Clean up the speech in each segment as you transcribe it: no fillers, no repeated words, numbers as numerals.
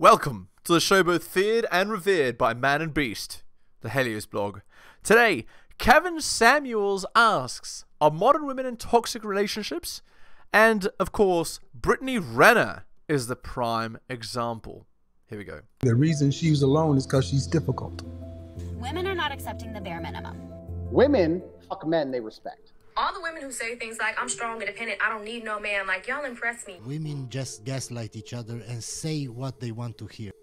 Welcome to the show both feared and revered by man and beast, the heliosblog. Today, Kevin Samuels asks, are modern women in toxic relationships? And, of course, Brittany Renner is the prime example. Here we go. The reason she's alone is because she's difficult. Women are not accepting the bare minimum. Women fuck men they respect. All the women who say things like, I'm strong, independent, I don't need no man, like, y'all impress me. Women just gaslight each other and say what they want to hear.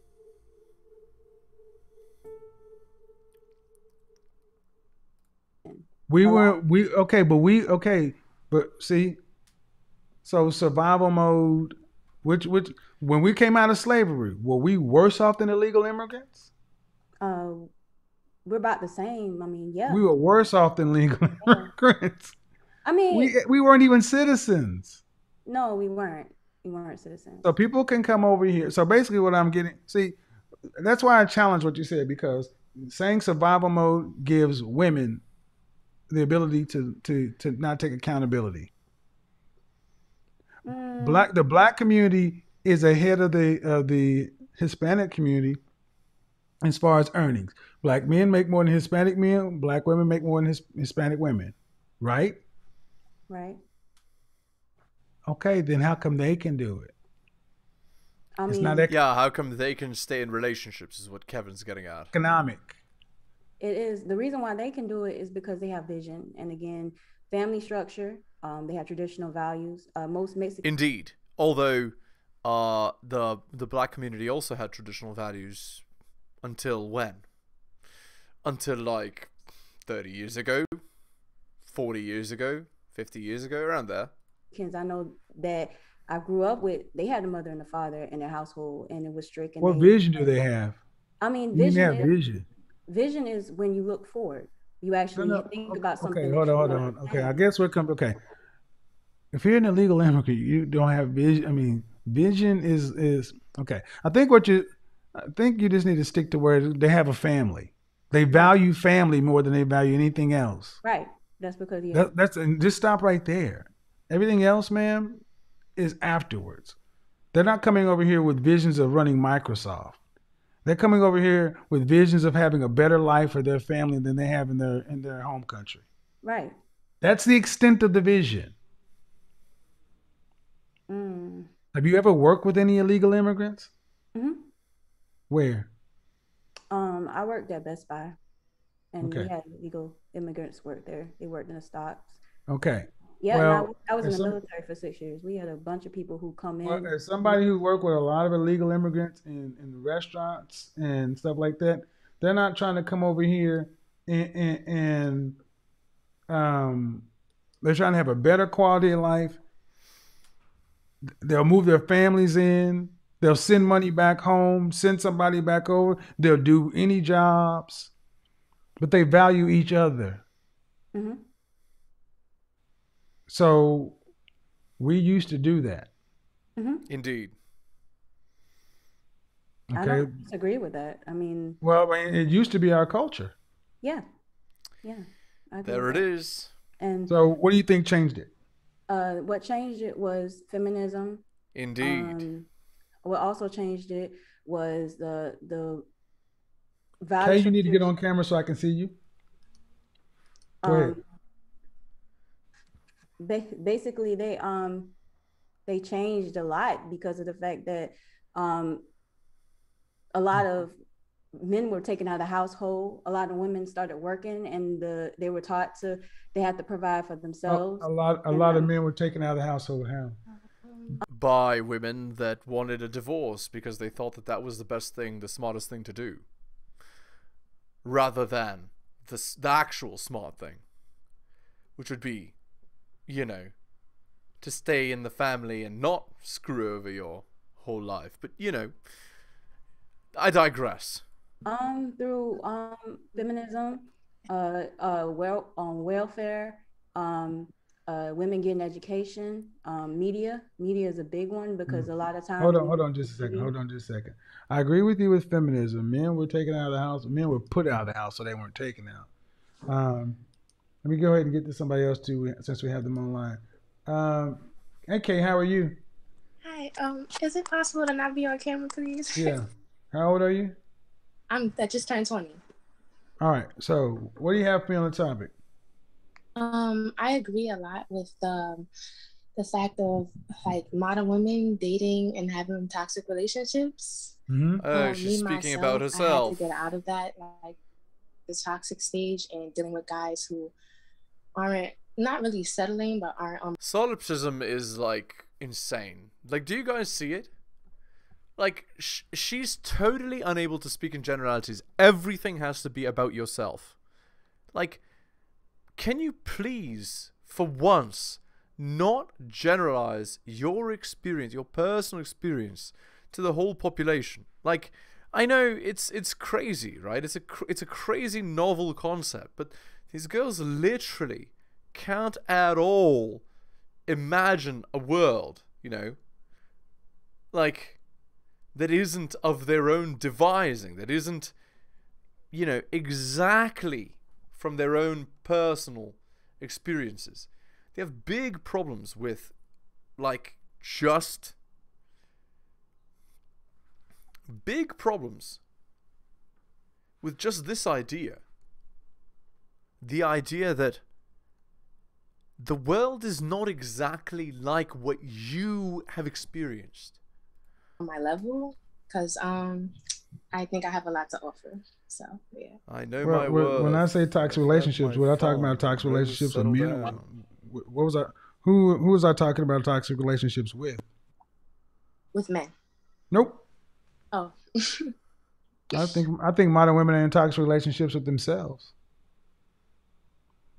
But see, so survival mode, which when we came out of slavery, were we worse off than illegal immigrants? We're about the same. I mean, yeah. We were worse off than legal immigrants. I mean, we weren't even citizens. No, we weren't. We weren't citizens. So people can come over here. So basically what I'm getting, see, that's why I challenge what you said, because saying survival mode gives women the ability to not take accountability. The black community is ahead of the Hispanic community as far as earnings. Black men make more than Hispanic men. Black women make more than Hispanic women, right? Right. Okay, then how come they can do it? Yeah, how come they can stay in relationships is what Kevin's getting at. Economic. It is. The reason why they can do it is because they have vision. And again, family structure, they have traditional values. Most Mexican. Indeed. Although the black community also had traditional values until when? Until like 30 years ago, 40 years ago, 50 years ago, around there. I know that I grew up with, they had a mother and a father in their household, and it was strict. And what vision do they have? I mean, vision is when you look forward. You actually think about something. Okay, hold on. Okay, I guess we're coming. Okay, if you're an illegal immigrant, you don't have vision. I mean, vision is okay. I think you just need to stick to where they have a family. They value family more than they value anything else. Right. That's because and just stop right there. Everything else, ma'am, is afterwards. They're not coming over here with visions of running Microsoft. They're coming over here with visions of having a better life for their family than they have in their home country. Right. That's the extent of the vision. Have you ever worked with any illegal immigrants? Mm-hmm. Where? I worked at Best Buy, and we had illegal immigrants work there. They worked in the stocks. Okay. Yeah, well, I was in the military for 6 years. We had a bunch of people who come in. Well, as somebody who worked with a lot of illegal immigrants in the restaurants and stuff like that, they're not trying to come over here and they're trying to have a better quality of life. They'll move their families in. They'll send money back home, send somebody back over. They'll do any jobs, but they value each other. Mm-hmm. So we used to do that. Mm-hmm. Indeed. Okay. I don't disagree with that. I mean, well, it used to be our culture. Yeah. Yeah. There it is. And so what do you think changed it? What changed it was feminism. Indeed. What also changed it was the value. Okay, you need to get on camera so I can see you. Go ahead. Basically, they changed a lot because of the fact that a lot of men were taken out of the household. A lot of women started working, and they were taught they had to provide for themselves. A lot of men were taken out of the household. How? By women that wanted a divorce because they thought that was the best thing, the smartest thing to do, rather than the actual smart thing, which would be, to stay in the family and not screw over your whole life. But, I digress. Through feminism, welfare, women getting education, media is a big one because a lot of times. Hold on just a second. I agree with you with feminism. Men were taken out of the house. Men were put out of the house, so they weren't taken out. Let me go ahead and get to somebody else too, since we have them online. Hey Kay, how are you? Hi, Hi. Is it possible to not be on camera, please? Yeah. How old are you? I just turned 20. All right. So, what do you have for me on the topic? I agree a lot with the fact of like modern women dating and having toxic relationships. Mm-hmm. Oh, she's speaking about I had to herself. get out of that, like the toxic stage, and dealing with guys who aren't not really settling, but aren't Solipsism is like insane. Like, do you guys see it? Like, she's totally unable to speak in generalities. Everything has to be about yourself. Like, can you please, for once, not generalize your experience, your personal experience, to the whole population? Like, I know it's crazy, right? It's a crazy novel concept, but these girls literally can't at all imagine a world, you know, like, that isn't of their own devising, that isn't, you know, exactly from their own personal experiences. They have big problems with, like, just big problems with just this idea. The idea that the world is not exactly like what you have experienced. on my level, because I think I have a lot to offer. So yeah. I know Well, my worth. when I say toxic relationships, what I talking about toxic relationships with men? What was I? Who was I talking about toxic relationships with? With men. Nope. Oh. I think modern women are in toxic relationships with themselves.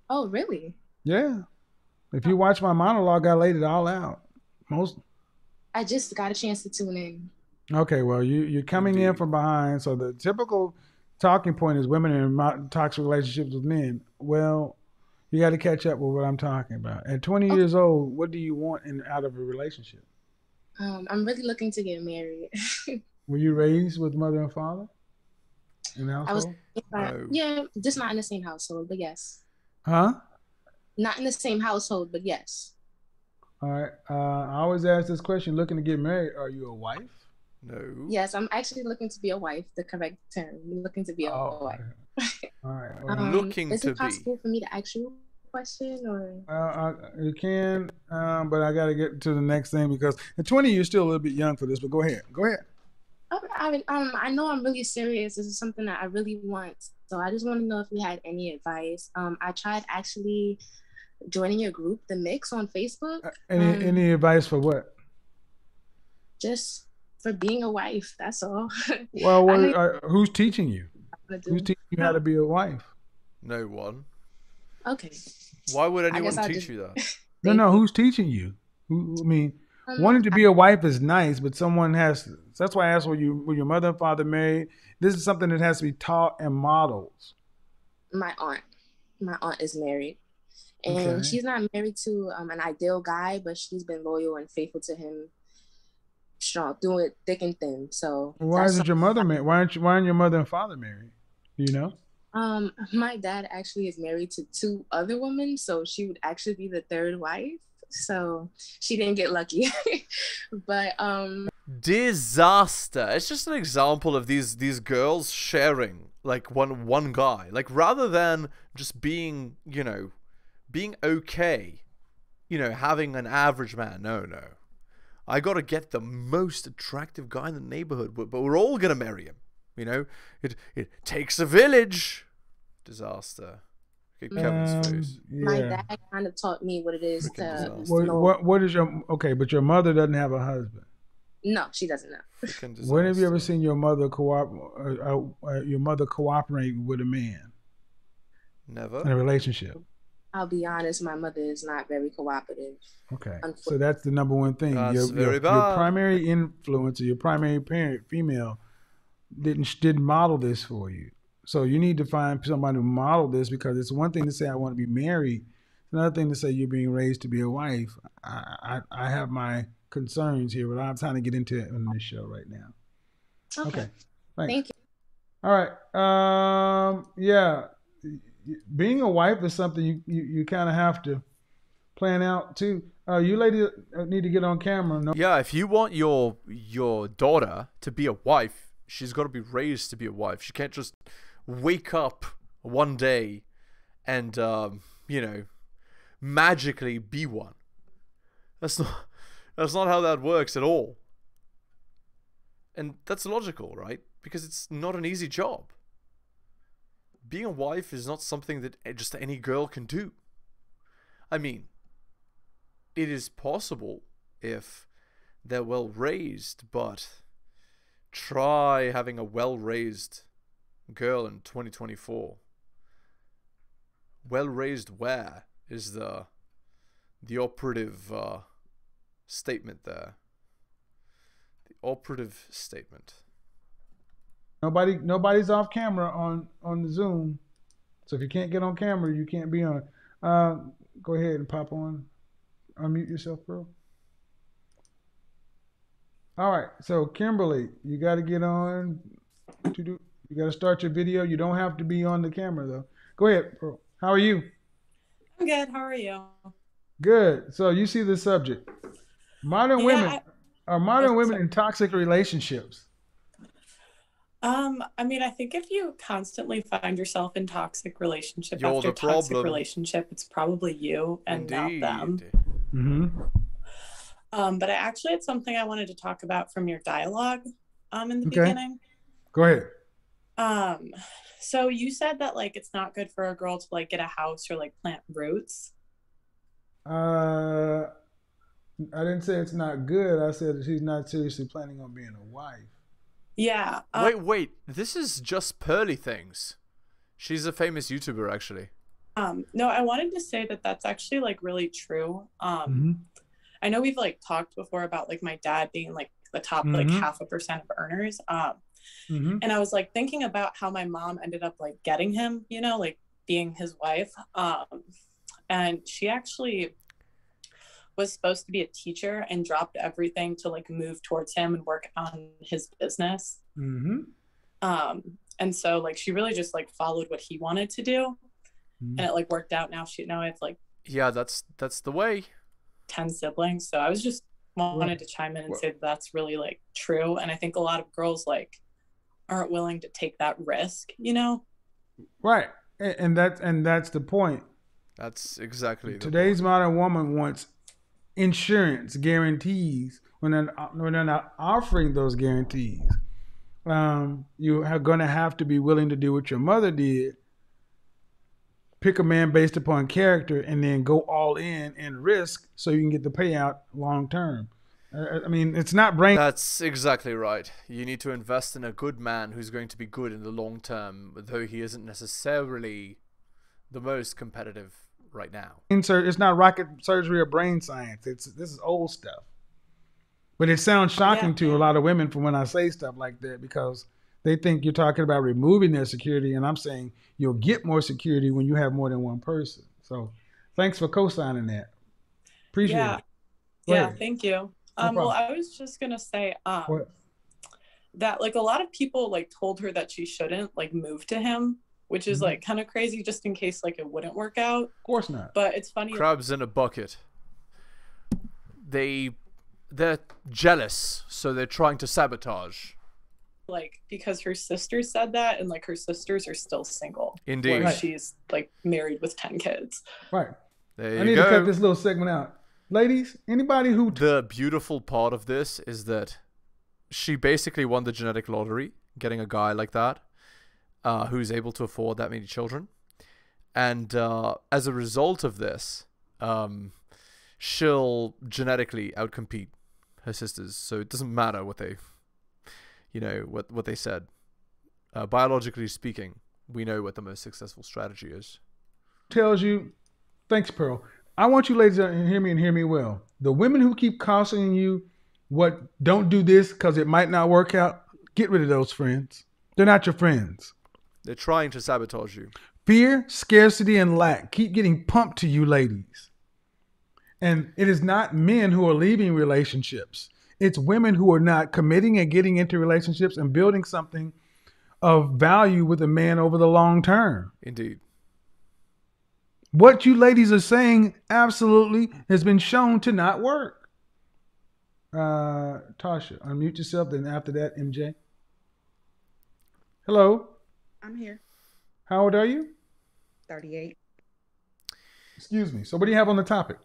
Oh, really? Yeah. If you watch my monologue, I laid it all out. I just got a chance to tune in. Okay, well, you're coming in from behind. So the typical talking point is women in toxic relationships with men. Well, you got to catch up with what I'm talking about. At 20 years old, what do you want out of a relationship? I'm really looking to get married. Were you raised with mother and father in the household? Yeah, just not in the same household, but yes. Huh? Not in the same household, but yes. All right. I always ask this question, looking to get married, are you a wife? No. Yes, I'm actually looking to be a wife, the correct term. Looking to be a wife. All right. Looking is to it possible for me to ask you a question? Or you can, but I got to get to the next thing because at 20, you're still a little bit young for this, but go ahead. Go ahead. I know I'm really serious. This is something that I really want. So I just want to know if you had any advice. I tried actually joining your group, The Mix, on Facebook. Any advice for what? Just for being a wife. That's all. Well, who's teaching you? Who's teaching you how to be a wife? No one. Okay. Why would anyone teach you that? No. Who's teaching you? Wanting to be a wife is nice, but someone has. That's why I asked, were your mother and father married? This is something that has to be taught and modeled. My aunt is married, and she's not married to an ideal guy, but she's been loyal and faithful to him, strong, through it thick and thin. So why isn't your mother married? Why aren't your mother and father married? Do you know? My dad actually is married to 2 other women, so she would actually be the 3rd wife. So she didn't get lucky. But disaster. It's just an example of these girls sharing like one guy. Like, rather than just being, you know, being okay, you know, having an average man. No. I got to get the most attractive guy in the neighborhood, but we're all going to marry him. You know, it takes a village. Disaster. Get Kevin's face. Yeah. My dad kind of taught me what it is to. What is but your mother doesn't have a husband. No, she doesn't know. When have you ever seen your mother cooperate with a man? Never. In a relationship. I'll be honest, my mother is not very cooperative. Okay, so that's the number one thing. That's very bad. Your primary influencer, your primary parent, female, didn't model this for you. So you need to find somebody to model this, because it's one thing to say I want to be married. It's another thing to say you're being raised to be a wife. I have my concerns here, but I'm trying to get into it on this show right now. Okay. Thank you. All right. Yeah. Being a wife is something you kind of have to plan out too. You ladies need to get on camera. No. Yeah, if you want your daughter to be a wife, she's got to be raised to be a wife. She can't just wake up one day and magically be one. That's not how that works at all. And that's logical, right? Because it's not an easy job. Being a wife is not something that just any girl can do. I mean, it is possible if they're well raised, but try having a well raised girl in 2024. Well raised where is the operative statement there? The operative statement. Nobody's off camera on the Zoom. So if you can't get on camera, you can't be on. Go ahead and pop on. Unmute yourself, bro. All right. So Kimberly, you got to get on. You got to start your video. You don't have to be on the camera though. Go ahead, bro. How are you? I'm good. How are you? Good. So you see the subject. Modern women in toxic relationships. I mean, I think if you constantly find yourself in toxic relationship You're after the toxic problem. relationship, it's probably you and Indeed. not them. Mm-hmm. But I actually had something I wanted to talk about from your dialogue in the beginning. Go ahead. So you said that like it's not good for a girl to like get a house or like plant roots. I didn't say it's not good. I said that she's not seriously planning on being a wife. Yeah. Wait. This is just Pearly Things. She's a famous YouTuber, actually. No, I wanted to say that that's actually like really true. I know we've like talked before about like my dad being like the top like 0.5% of earners. And I was like thinking about how my mom ended up like getting him, you know, like being his wife. And she actually was supposed to be a teacher and dropped everything to like move towards him and work on his business. And so like she really just like followed what he wanted to do, and it like worked out. Now I have like that's the way. 10 siblings. So I was just wanted to chime in and say that's really like true. And I think a lot of girls like aren't willing to take that risk, you know? Right. And that's the point. That's exactly the Today's point. modern woman wants insurance guarantees when they're not offering those guarantees. You are going to have to be willing to do what your mother did. Pick a man based upon character and then go all in and risk so you can get the payout long term. I mean, it's not brain. That's exactly right. You need to invest in a good man who's going to be good in the long term, though he isn't necessarily the most competitive right now. It's not rocket surgery or brain science. This is old stuff. But it sounds shocking to a lot of women from when I say stuff like that, because they think you're talking about removing their security, and I'm saying you'll get more security when you have more than one person. So thanks for co-signing that. Appreciate it. Yeah, thank you. Well, I was just going to say that like a lot of people like told her that she shouldn't like move to him, which is like kind of crazy just in case like it wouldn't work out. Of course not. But it's funny. Crabs in a bucket. They're jealous, so they're trying to sabotage. Like because her sister said that, and like her sisters are still single. Indeed. Like, she's like married with 10 kids. Right. There you I need go. to cut this little segment out. Ladies, anybody who... The beautiful part of this is that she basically won the genetic lottery, getting a guy like that, who's able to afford that many children. And as a result of this, she'll genetically outcompete her sisters. So it doesn't matter what they, what they said. Biologically speaking, we know what the most successful strategy is. Tells you, thanks, Pearl. I want you ladies to hear me and hear me well. The women who keep cautioning you, don't do this because it might not work out, get rid of those friends. They're not your friends. They're trying to sabotage you. Fear, scarcity, and lack keep getting pumped to you ladies. And it is not men who are leaving relationships. It's women who are not committing and getting into relationships and building something of value with a man over the long term. Indeed. What you ladies are saying absolutely has been shown to not work. Tasha, unmute yourself. Then after that, MJ. Hello. I'm here. How old are you? 38. Excuse me. So what do you have on the topic?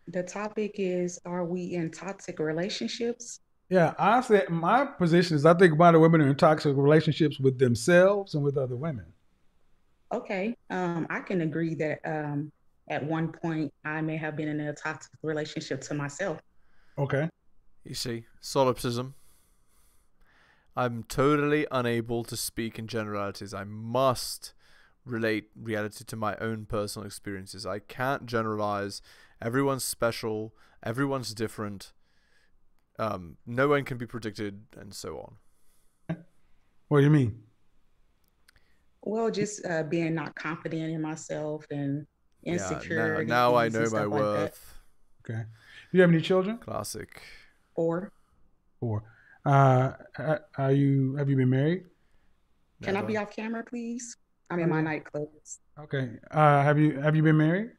The topic is, are we in toxic relationships? Yeah, I said my position is I think a lot of women are in toxic relationships with themselves and with other women. Okay. I can agree that at one point I may have been in a toxic relationship to myself. Okay. You see, solipsism. I'm totally unable to speak in generalities. I must relate reality to my own personal experiences. I can't generalize. Everyone's special. Everyone's different. No one can be predicted, and so on. What do you mean? Well, just being not confident in myself and insecure. Yeah, now I know my worth. Okay. Do you have any children? Classic. 4. 4. Have you been married? Can I be off camera, please? I'm in my nightclothes. Okay. Have you been married?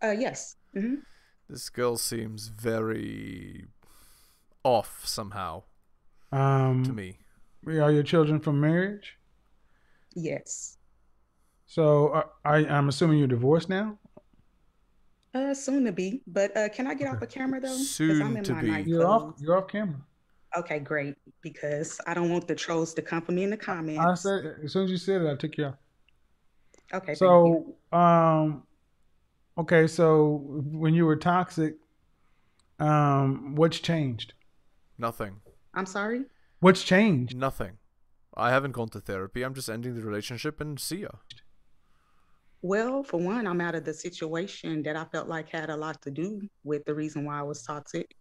Yes. Mm-hmm. This girl seems very off somehow to me. Are your children from marriage? Yes. So I'm assuming you're divorced now? Soon to be. But can I get off the camera though? Soon to be. You're off camera. Okay, great. Because I don't want the trolls to come for me in the comments. I said as soon as you said it, I took you off. Okay. So okay, so when you were toxic, what's changed? Nothing. I'm sorry? What's changed? Nothing. I haven't gone to therapy. I'm just ending the relationship and see ya. Well, for one, I'm out of the situation that I felt like had a lot to do with the reason why I was toxic.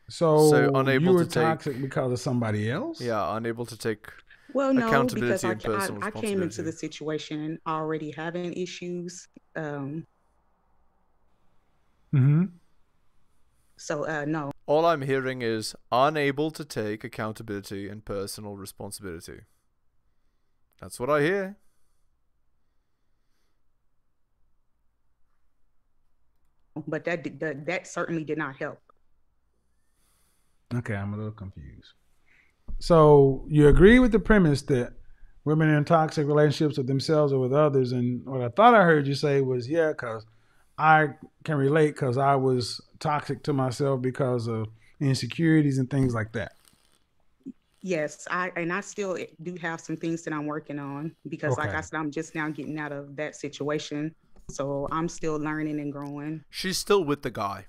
So unable you were to take, toxic because of somebody else? Yeah, unable to take accountability because and personal I responsibility. came into the situation already having issues. So, no. All I'm hearing is unable to take accountability and personal responsibility. That's what I hear. But that certainly did not help. Okay, I'm a little confused. So you agree with the premise that women are in toxic relationships with themselves or with others, and what I thought I heard you say was, yeah, because I can relate because I was toxic to myself because of insecurities and things like that. Yes, I still do have some things that I'm working on because, like I said, I'm just now getting out of that situation. So I'm still learning and growing. She's still with the guy.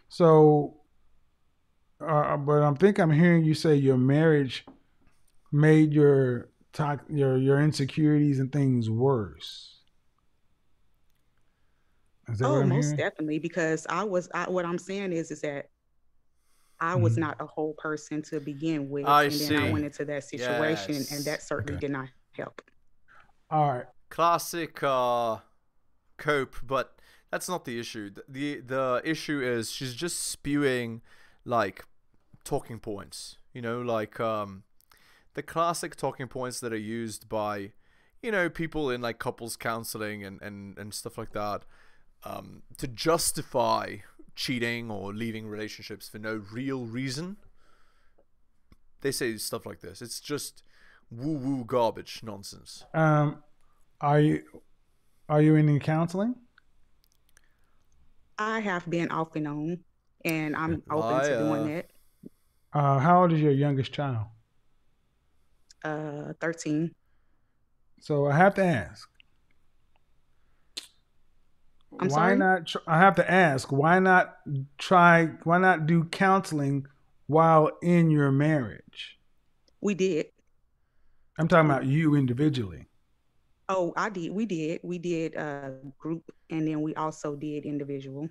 So, but I'm hearing you say your marriage made your insecurities and things worse. Is that what I'm most hearing? definitely, because what I'm saying is that I was not a whole person to begin with. Then I went into that situation, and that certainly did not help. All right. Classic cope, but that's not the issue. The issue is she's just spewing like talking points, like the classic talking points that are used by people in like couples counseling and stuff like that, to justify cheating or leaving relationships for no real reason. They say stuff like this. It's just woo garbage nonsense. Are you in any counseling? I have been off and on, and I'm open to doing it. How old is your youngest child? 13. So I have to ask. I have to ask, why not do counseling while in your marriage? We did. I'm talking about you individually. Oh, I did. We did group, and then we also did individual.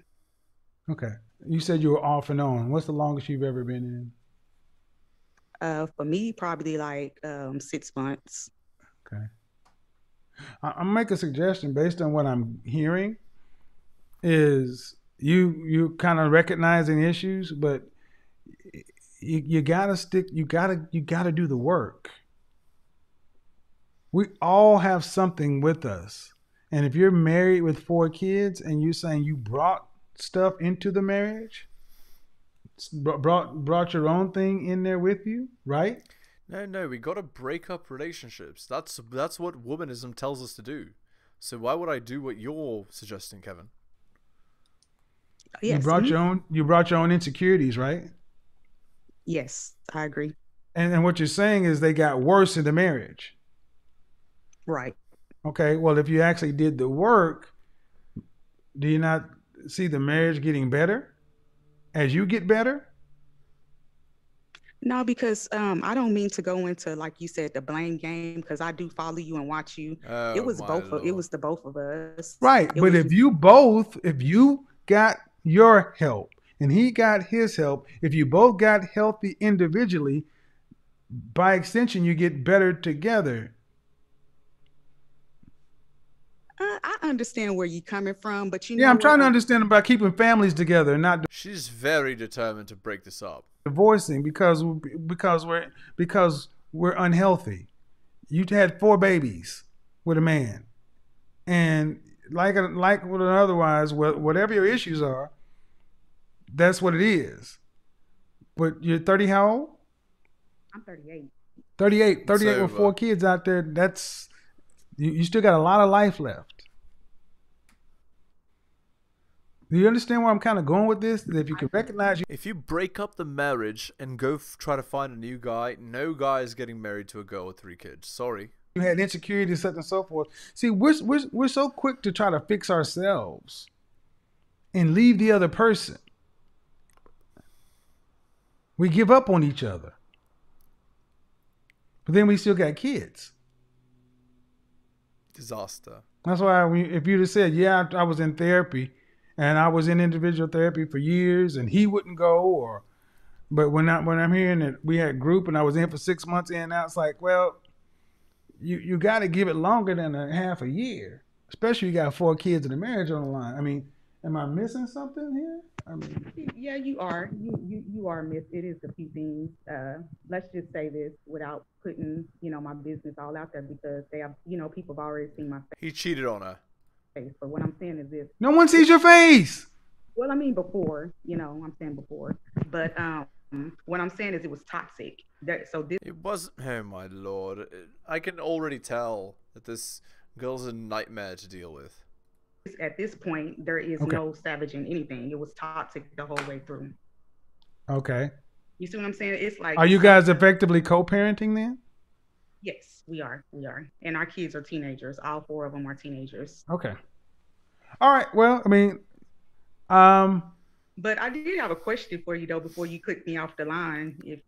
Okay. You said you were off and on. What's the longest you've ever been in? For me, probably like 6 months. Okay. I'll make a suggestion based on what I'm hearing. Is you kind of recognizing issues, but you gotta stick. You gotta do the work. We all have something with us. And if you're married with 4 kids and you're saying you brought stuff into the marriage, brought your own thing in there with you, right? No, we got to break up relationships. That's what womanism tells us to do. So why would I do what you're suggesting, Kevin? Yes. You brought your own insecurities, right? Yes, I agree. And what you're saying is they got worse in the marriage. Right. Okay, well, if you actually did the work, do you not see the marriage getting better as you get better? No, because I don't mean to go into, like you said, the blame game, because I do follow you and watch you. Oh, it was the both of us. Right. But if you got your help and he got his help, if you both got healthy individually, by extension, you get better together. I understand where you're coming from, but you know. Yeah, I'm trying to understand about keeping families together and not. She's very determined to break this up. Divorcing because we're unhealthy. You had 4 babies with a man, and like otherwise, whatever your issues are, that's what it is. But you're 30, how old? I'm 38. 38 with 4 kids out there. That's you still got a lot of life left. Do you understand where I'm kind of going with this? That if you can recognize if you break up the marriage and go try to find a new guy, no guy is getting married to a girl with 3 kids. Sorry. You had insecurity, such and so forth. See, we're so quick to try to fix ourselves and leave the other person. We give up on each other. But then we still got kids. Disaster. That's why if you'd have said, yeah, I was in therapy and I was in individual therapy for years and he wouldn't go, but when I'm hearing that we had group and I was in for 6 months in and out, it's like, well, you got to give it longer than a half a year, especially you got 4 kids in the marriage on the line. I mean, am I missing something here? I mean, yeah, you are. You are missed. It is a few things. Let's just say this without putting, my business all out there, because they have, people have already seen my face. He cheated on her. But what I'm saying is this. No one sees your face. Well, I mean, before, I'm saying before. But what I'm saying is it was toxic. It was, oh my Lord. I can already tell that this girl's a nightmare to deal with. At this point, there is no savaging anything. It was toxic the whole way through. Okay. You see what I'm saying? It's like. Are you guys effectively co-parenting then? Yes, we are. And our kids are teenagers. All 4 of them are teenagers. Okay. All right. Well, I mean, but I did have a question for you though before you click me off the line. If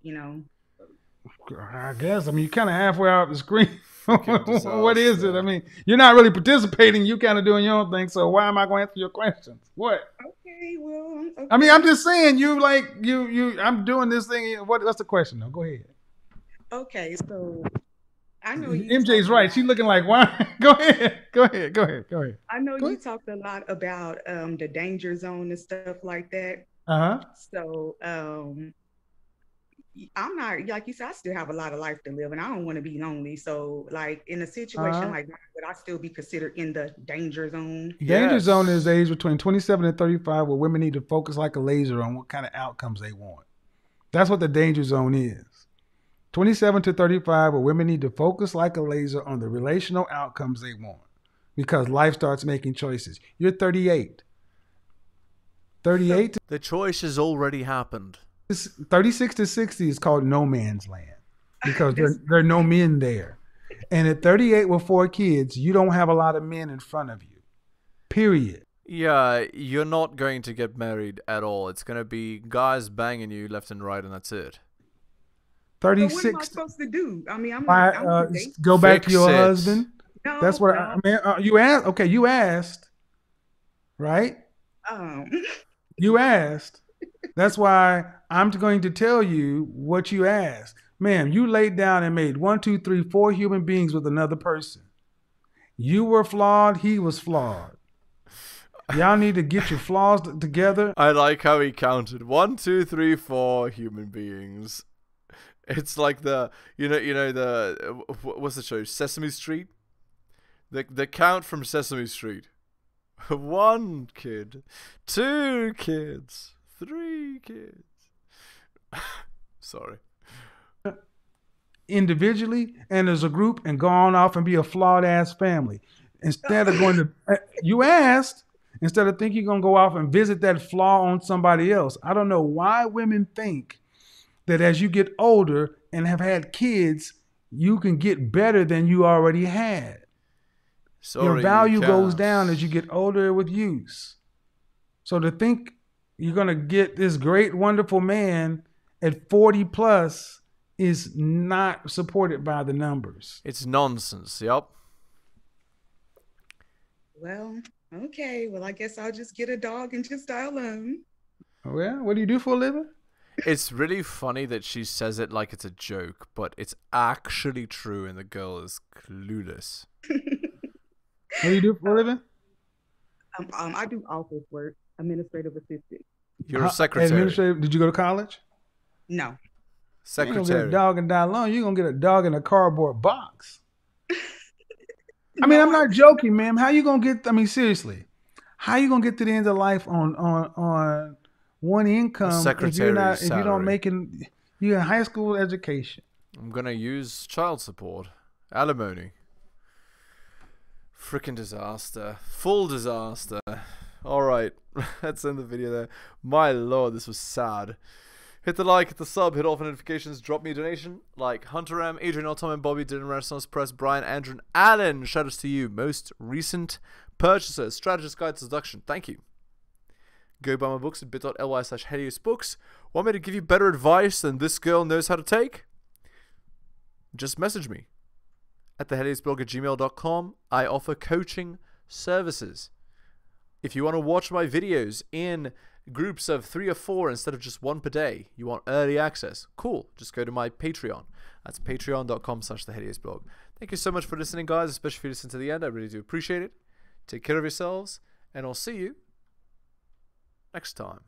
I guess. I mean, you're kind of halfway out the screen. What is it? I mean, you're not really participating. You kind of doing your own thing. So why am I going to answer your questions? What? Okay. Well. Okay. I mean, I'm just saying. I'm doing this thing. What's the question? Though? Go ahead. Okay. So. I know MJ's right. She's looking like, why? Go ahead. I know you talked a lot about the danger zone and stuff like that. So I'm not, like you said, I still have a lot of life to live and I don't want to be lonely. So like in a situation like that, would I still be considered in the danger zone? Danger zone is the age between 27 and 35 where women need to focus like a laser on what kind of outcomes they want. That's what the danger zone is. 27 to 35 where women need to focus like a laser on the relational outcomes they want because life starts making choices. You're 38. 38. The choice has already happened. 36 to 60 is called no man's land because there are no men there. And at 38 with 4 kids, you don't have a lot of men in front of you. Period. Yeah, you're not going to get married at all. It's going to be guys banging you left and right and that's it. 36. So what am I supposed to do? I mean, I'm go back to your husband. No, that's what I mean. You asked. Okay, you asked, right? You asked. That's why I'm going to tell you what you asked, ma'am. You laid down and made 1, 2, 3, 4 human beings with another person. You were flawed. He was flawed. Y'all need to get your flaws together. I like how he counted 1, 2, 3, 4 human beings. It's like the what's the show? Sesame Street. The count from Sesame Street. 1 kid, 2 kids, 3 kids. Sorry. Individually and as a group, and go on off and be a flawed ass family. Instead of going to, you asked, instead of thinking you're going to go off and visit that flaw on somebody else. I don't know why women think that as you get older and have had kids, you can get better than you already had. Sorry, your value goes down as you get older with use. So to think you're going to get this great, wonderful man at 40 plus is not supported by the numbers. It's nonsense. Yep. Well, okay. Well, I guess I'll just get a dog and just die alone. Well, what do you do for a living? It's really funny that she says it like it's a joke, but it's actually true, and the girl is clueless. What do you do for a living? I do office work, administrative assistant. You're a secretary. Did you go to college? No. Secretary. You're gonna get a dog and die alone. You're gonna get a dog in a cardboard box. I mean, I'm not joking, ma'am. How you gonna get? I mean, seriously, how you gonna get to the end of life on one income if you don't making you in high school education? I'm gonna use child support, alimony. Freaking disaster, full disaster. All right, let's end the video there. My lord, this was sad. Hit the like, hit the sub, hit all for notifications, drop me a donation. Like Hunter M, Adrian, Tom and Bobby, Dylan, Renaissance Press, Brian, Andrew, and Alan. Shout outs to you, most recent purchasers. Strategist Guide to Seduction. Thank you. Go buy my books at bit.ly/heliosbooks. Want me to give you better advice than this girl knows how to take? Just message me at theheliosblog@gmail.com. I offer coaching services. If you want to watch my videos in groups of 3 or 4 instead of just 1 per day, you want early access, cool, just go to my Patreon. That's patreon.com/theheliosblog. Thank you so much for listening, guys, especially if you listen to the end. I really do appreciate it. Take care of yourselves, and I'll see you next time.